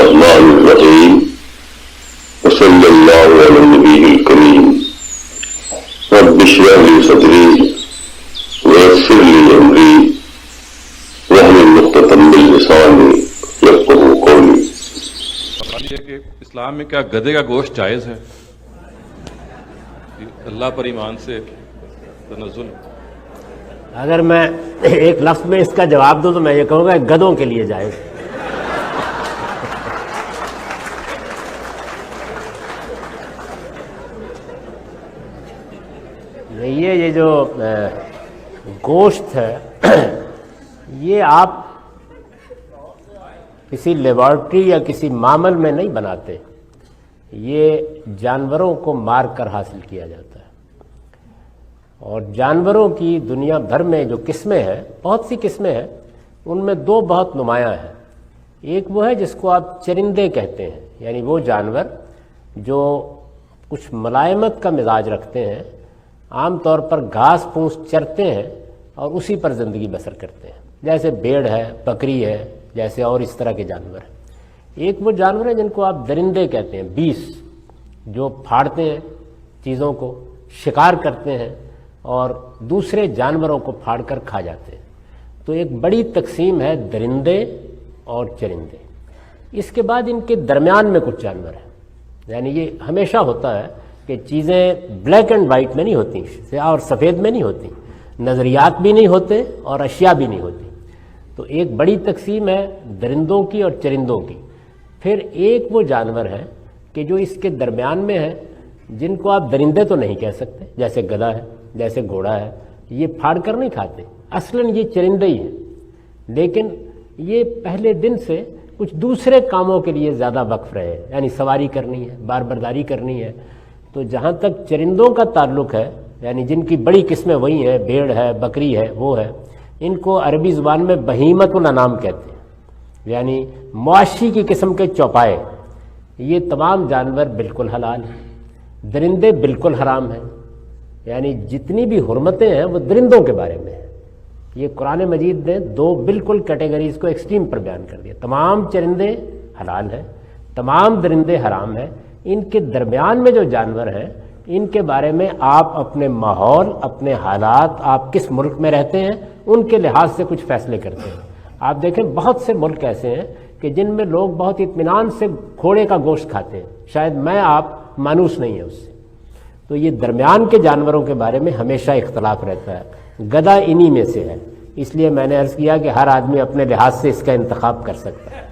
الرحمن الرحیم وصلی اللہ علی النبی الکریم رب اشرح لی صدری ویسر لی امری واحلل عقدۃ من لسانی یفقہوا قولی۔ سوال یہ کہ اسلام میں کیا گدھے کا گوشت جائز ہے؟ اللہ پر ایمان سے تنزل۔ اگر میں ایک لفظ میں اس کا جواب دوں تو میں یہ کہوں گا گدھوں کے لیے جائز۔ یہ جو گوشت ہے یہ آپ کسی لیبارٹری یا کسی معمل میں نہیں بناتے، یہ جانوروں کو مار کر حاصل کیا جاتا ہے۔ اور جانوروں کی دنیا بھر میں جو قسمیں ہیں، بہت سی قسمیں ہیں، ان میں دو بہت نمایاں ہیں۔ ایک وہ ہے جس کو آپ چرندے کہتے ہیں، یعنی وہ جانور جو کچھ ملائمت کا مزاج رکھتے ہیں، عام طور پر گھاس پھوس چرتے ہیں اور اسی پر زندگی بسر کرتے ہیں، جیسے بھیڑ ہے، بکری ہے، جیسے اور اس طرح کے جانور ہیں۔ ایک وہ جانور ہیں جن کو آپ درندے کہتے ہیں، بیس، جو پھاڑتے ہیں چیزوں کو، شکار کرتے ہیں اور دوسرے جانوروں کو پھاڑ کر کھا جاتے ہیں۔ تو ایک بڑی تقسیم ہے درندے اور چرندے۔ اس کے بعد ان کے درمیان میں کچھ جانور ہیں، یعنی یہ ہمیشہ ہوتا ہے کہ چیزیں بلیک اینڈ وائٹ میں نہیں ہوتی، سیاہ اور سفید میں نہیں ہوتی، نظریات بھی نہیں ہوتے اور اشیاء بھی نہیں ہوتی۔ تو ایک بڑی تقسیم ہے درندوں کی اور چرندوں کی۔ پھر ایک وہ جانور ہے کہ جو اس کے درمیان میں ہے، جن کو آپ درندے تو نہیں کہہ سکتے، جیسے گدھا ہے، جیسے گھوڑا ہے، یہ پھاڑ کر نہیں کھاتے، اصلاً یہ چرندے ہی ہیں، لیکن یہ پہلے دن سے کچھ دوسرے کاموں کے لیے زیادہ وقف رہے ہیں، یعنی سواری کرنی ہے، بار برداری کرنی ہے۔ تو جہاں تک چرندوں کا تعلق ہے، یعنی جن کی بڑی قسمیں وہی ہیں، بھیڑ ہے، بکری ہے، وہ ہے، ان کو عربی زبان میں بہیمۃ الانعام کہتے ہیں، یعنی مواشی کی قسم کے چوپائے۔ یہ تمام جانور بالکل حلال ہیں۔ درندے بالکل حرام ہیں، یعنی جتنی بھی حرمتیں ہیں وہ درندوں کے بارے میں ہیں۔ یہ قرآن مجید نے دو بالکل کیٹیگریز کو ایکسٹریم پر بیان کر دیا۔ تمام چرندے حلال ہیں، تمام درندے حرام ہیں۔ ان کے درمیان میں جو جانور ہیں، ان کے بارے میں آپ اپنے ماحول، اپنے حالات، آپ کس ملک میں رہتے ہیں، ان کے لحاظ سے کچھ فیصلے کرتے ہیں۔ آپ دیکھیں بہت سے ملک ایسے ہیں کہ جن میں لوگ بہت اطمینان سے گھوڑے کا گوشت کھاتے ہیں، شاید میں آپ مانوس نہیں ہیں اس سے۔ تو یہ درمیان کے جانوروں کے بارے میں ہمیشہ اختلاف رہتا ہے۔ گدھا انہی میں سے ہے، اس لیے میں نے عرض کیا کہ ہر آدمی اپنے لحاظ سے اس کا انتخاب کر سکتا ہے۔